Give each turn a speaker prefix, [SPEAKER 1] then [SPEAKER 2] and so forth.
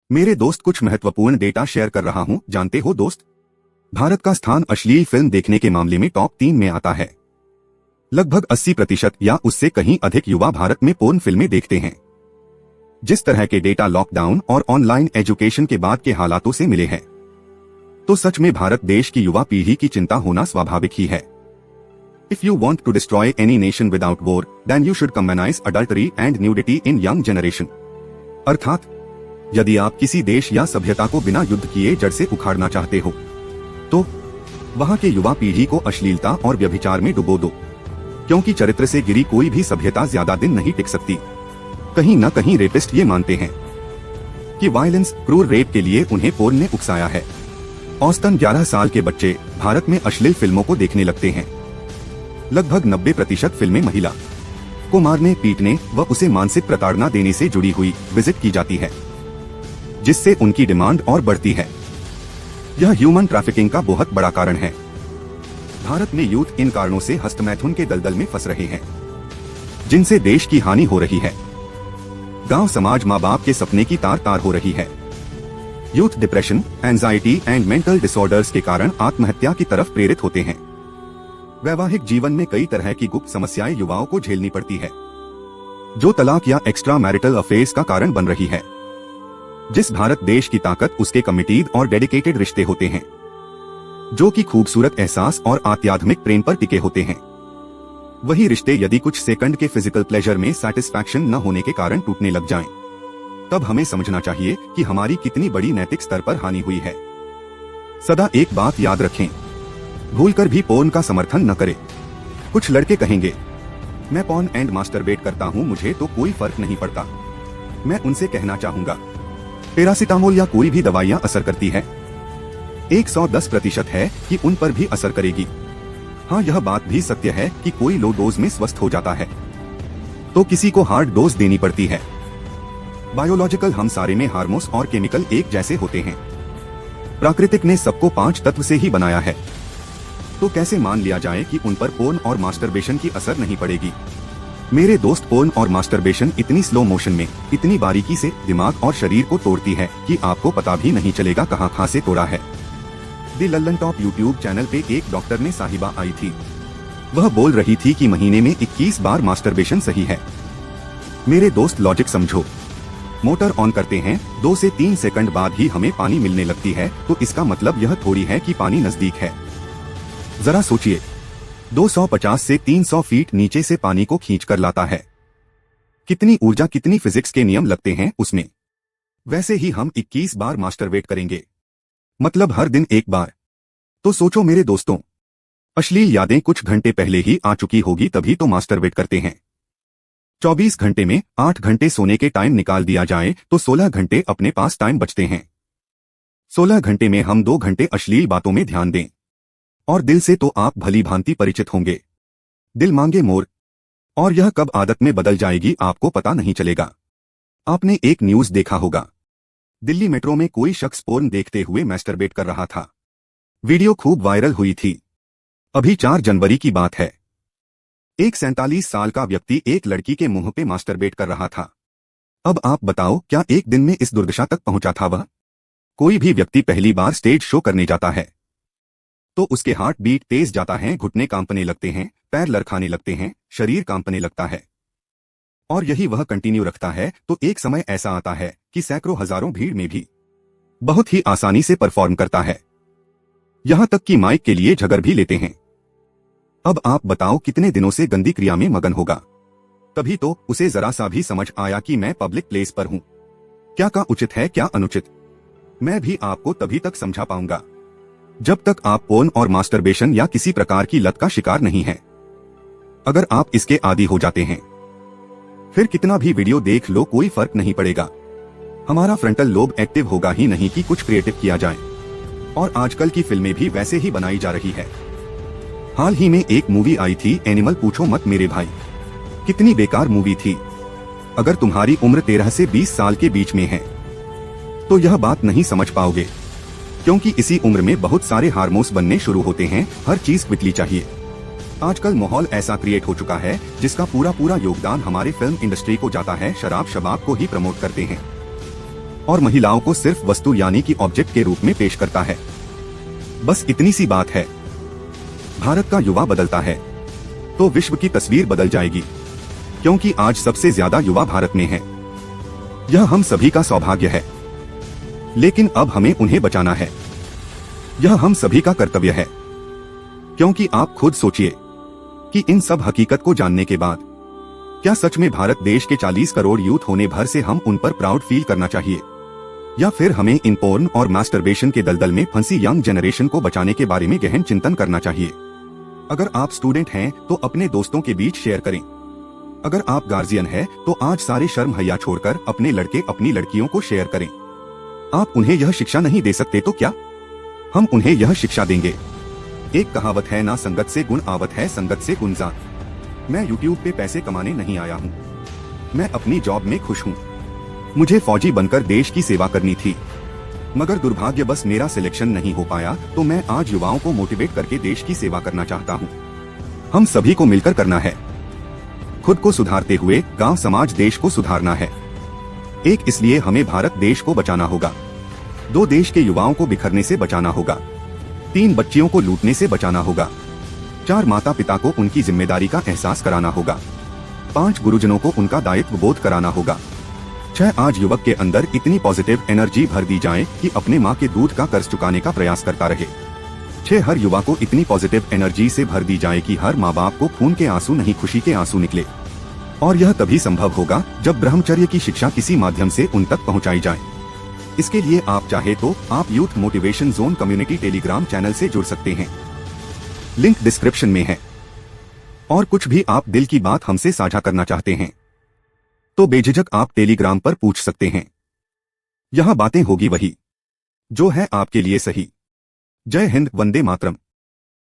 [SPEAKER 1] मेरे दोस्त कुछ महत्वपूर्ण डेटा शेयर कर रहा हूँ, जानते हो दोस्त, भारत का स्थान अश्लील फिल्म देखने के मामले में टॉप 3 में आता है। लगभग 80% या उससे कहीं अधिक युवा भारत में पोर्न फिल्में देखते हैं। जिस तरह के डेटा लॉकडाउन और ऑनलाइन एजुकेशन के बाद के हालातों से मिले हैं, तो सच में भारत देश की युवा पीढ़ी की चिंता होना स्वाभाविक ही है। If you want to destroy any nation without war, then you should commonize adultery and nudity in young generation। अर्थात यदि आप किसी देश या सभ्यता को बिना युद्ध किए जड़ से उखाड़ना चाहते हो, तो वहाँ के युवा पीढ़ी को अश्लीलता और व्यभिचार में डुबो दो, क्योंकि चरित्र से गिरी कोई भी सभ्यता ज्यादा दिन नहीं टिक सकती। कहीं न कहीं रेपिस्ट ये मानते हैं कि वायलेंस, क्रूर रेप के लिए उन्हें पोर्न ने उकसाया है। औसतन 11 साल के बच्चे भारत में अश्लील फिल्मों को देखने लगते हैं। लगभग 90% फिल्में महिला को मारने, पीटने व उसे मानसिक प्रताड़ना देने से जुड़ी हुई विजिट की जाती है, जिससे उनकी डिमांड और बढ़ती है। यह ह्यूमन ट्रैफिकिंग का बहुत बड़ा कारण है। भारत में यूथ इन कारणों से हस्तमैथुन के दलदल में फंस रहे हैं, जिनसे देश की हानि हो रही है। गांव समाज माँ बाप के सपने की तार तार हो रही है। Youth depression, anxiety and mental disorders के कारण आत्महत्या की तरफ प्रेरित होते हैं। वैवाहिक जीवन में कई तरह की गुप्त समस्याएं युवाओं को झेलनी पड़ती है, जो तलाक या एक्स्ट्रा मैरिटल अफेयर्स का कारण बन रही है। जिस भारत देश की ताकत उसके कमिटेड और डेडिकेटेड रिश्ते होते हैं, जो कि खूबसूरत एहसास और आध्यात्मिक प्रेम पर टिके होते हैं, वही रिश्ते यदि कुछ सेकंड के फिजिकल प्लेजर में सेटिस्फैक्शन न होने के कारण टूटने लग जाएं, तब हमें समझना चाहिए कि हमारी कितनी बड़ी नैतिक स्तर पर हानि हुई है। सदा एक बात याद रखें, भूलकर भी पोर्न का समर्थन न करें। कुछ लड़के कहेंगे, मैं पोर्न एंड मास्टरबेट करता हूँ, मुझे तो कोई फर्क नहीं पड़ता। मैं उनसे कहना चाहूंगा, पैरासिटामोल या कोई भी दवाइयाँ असर करती है, 110% है कि उन पर भी असर करेगी। हाँ, यह बात भी सत्य है कि कोई लो डोज में स्वस्थ हो जाता है, तो किसी को हार्ड डोज देनी पड़ती है। बायोलॉजिकल हम सारे में हार्मोन्स और केमिकल एक जैसे होते हैं। प्राकृतिक ने सबको 5 तत्व से ही बनाया है, तो कैसे मान लिया जाए कि उन पर पोर्न और मास्टरबेशन की असर नहीं पड़ेगी। मेरे दोस्त, पोर्न और मास्टरबेशन इतनी स्लो मोशन में, इतनी बारीकी से दिमाग और शरीर को तोड़ती है कि आपको पता भी नहीं चलेगा कहाँ से तोड़ा है। दी लल्लन टॉप यूट्यूब चैनल पे एक डॉक्टर ने साहिबा आई थी। वह बोल रही थी कि महीने में 21 बार मास्टरबेशन सही है। मेरे दोस्त, लॉजिक समझो। मोटर ऑन करते हैं, 2 से 3 सेकंड बाद ही हमें पानी मिलने लगती है, तो इसका मतलब यह थोड़ी है कि पानी नजदीक है। जरा सोचिए, 250 से 300 फीट नीचे से पानी को खींच कर लाता है। कितनी ऊर्जा, कितनी फिजिक्स के नियम लगते हैं उसमें। वैसे ही हम 21 बार मास्टरबेट करेंगे, मतलब हर दिन 1 बार। तो सोचो मेरे दोस्तों, अश्लील यादें कुछ घंटे पहले ही आ चुकी होगी, तभी तो मास्टरबेट करते हैं। 24 घंटे में 8 घंटे सोने के टाइम निकाल दिया जाए तो 16 घंटे अपने पास टाइम बचते हैं। 16 घंटे में हम 2 घंटे अश्लील बातों में ध्यान दें, और दिल से तो आप भली भांति परिचित होंगे। दिल मांगे मोर, और यह कब आदत में बदल जाएगी आपको पता नहीं चलेगा। आपने एक न्यूज देखा होगा, दिल्ली मेट्रो में कोई शख्स पोर्न देखते हुए मास्टरबेट कर रहा था। वीडियो खूब वायरल हुई थी। अभी 4 जनवरी की बात है। एक 47 साल का व्यक्ति एक लड़की के मुंह पे मास्टरबेट कर रहा था। अब आप बताओ, क्या एक दिन में इस दुर्दशा तक पहुंचा था वह? कोई भी व्यक्ति पहली बार स्टेज शो करने जाता है तो उसके हार्ट बीट तेज जाता है, घुटने कांपने लगते हैं, पैर लड़खाने लगते हैं, शरीर कांपने लगता है, और यही वह कंटिन्यू रखता है तो एक समय ऐसा आता है कि सैकड़ों हजारों भीड़ में भी बहुत ही आसानी से परफॉर्म करता है। यहां तक कि माइक के लिए झगड़ भी लेते हैं। अब आप बताओ कितने दिनों से गंदी क्रिया में मगन होगा। तभी तो उसे जरा सा भी समझ आया कि मैं पब्लिक प्लेस पर हूं, क्या का उचित है क्या अनुचित। मैं भी आपको तभी तक समझा पाऊंगा जब तक आप पोर्न और मास्टरबेशन या किसी प्रकार की लत का शिकार नहीं हैं। अगर आप इसके आदी हो जाते हैं, फिर कितना भी वीडियो देख लो कोई फर्क नहीं पड़ेगा। हमारा फ्रंटल लोब एक्टिव होगा ही नहीं कि कुछ क्रिएटिव किया जाए। और आजकल की फिल्में भी वैसे ही बनाई जा रही है। हाल ही में एक मूवी आई थी, एनिमल, पूछो मत मेरे भाई, कितनी बेकार मूवी थी। अगर तुम्हारी उम्र 13 से 20 साल के बीच में है तो यह बात नहीं समझ पाओगे, क्योंकि इसी उम्र में बहुत सारे हार्मोन्स बनने शुरू होते हैं। हर चीज क्विकली चाहिए। आजकल माहौल ऐसा क्रिएट हो चुका है जिसका पूरा योगदान हमारे फिल्म इंडस्ट्री को जाता है। शराब शबाब को ही प्रमोट करते हैं और महिलाओं को सिर्फ वस्तु यानी कि ऑब्जेक्ट के रूप में पेश करता है। बस इतनी सी बात है। भारत का युवा बदलता है तो विश्व की तस्वीर बदल जाएगी, क्योंकि आज सबसे ज्यादा युवा भारत में हैं। यह हम सभी का सौभाग्य है, लेकिन अब हमें उन्हें बचाना है। यह हम सभी का कर्तव्य है, क्योंकि आप खुद सोचिए कि इन सब हकीकत को जानने के बाद क्या सच में भारत देश के 40 करोड़ यूथ होने भर से हम उन पर प्राउड फील करना चाहिए, या फिर हमें इन पोर्न और मास्टरबेशन के दलदल में फंसी यंग जनरेशन को बचाने के बारे में गहन चिंतन करना चाहिए। अगर आप स्टूडेंट हैं तो अपने दोस्तों के बीच शेयर करें। अगर आप गार्जियन हैं तो आज सारे शर्म हया छोड़कर अपने लड़के अपनी लड़कियों को शेयर करें। आप उन्हें यह शिक्षा नहीं दे सकते तो क्या हम उन्हें यह शिक्षा देंगे। एक कहावत है ना, संगत से गुण आवत है, संगत से गुण जात। मैं यूट्यूब पे पैसे कमाने नहीं आया हूँ, मैं अपनी जॉब में खुश हूँ। मुझे फौजी बनकर देश की सेवा करनी थी, मगर दुर्भाग्यवश मेरा सिलेक्शन नहीं हो पाया, तो मैं आज युवाओं को मोटिवेट करके देश की सेवा करना चाहता हूँ। हम सभी को मिलकर करना है। खुद को सुधारते हुए गांव समाज देश को सुधारना है। एक, इसलिए हमें भारत देश को बचाना होगा। 2, देश के युवाओं को बिखरने से बचाना होगा। 3, बच्चियों को लूटने से बचाना होगा। 4, माता पिता को उनकी जिम्मेदारी का एहसास कराना होगा। 5, गुरुजनों को उनका दायित्व बोध कराना होगा। 6, आज युवक के अंदर इतनी पॉजिटिव एनर्जी भर दी जाए कि अपने माँ के दूध का कर्ज चुकाने का प्रयास करता रहे। 6, हर युवा को इतनी पॉजिटिव एनर्जी से भर दी जाए कि हर माँ बाप को खून के आंसू नहीं खुशी के आंसू निकले। और यह तभी संभव होगा जब ब्रह्मचर्य की शिक्षा किसी माध्यम से उन तक पहुँचाई जाए। इसके लिए आप चाहे तो आप youth motivation zone community Telegram channel से जुड़ सकते हैं, लिंक डिस्क्रिप्शन में है। और कुछ भी आप दिल की बात हमसे साझा करना चाहते हैं तो बेझिझक आप टेलीग्राम पर पूछ सकते हैं। यहाँ बातें होगी वही जो है आपके लिए सही। जय हिंद, वंदे मातरम।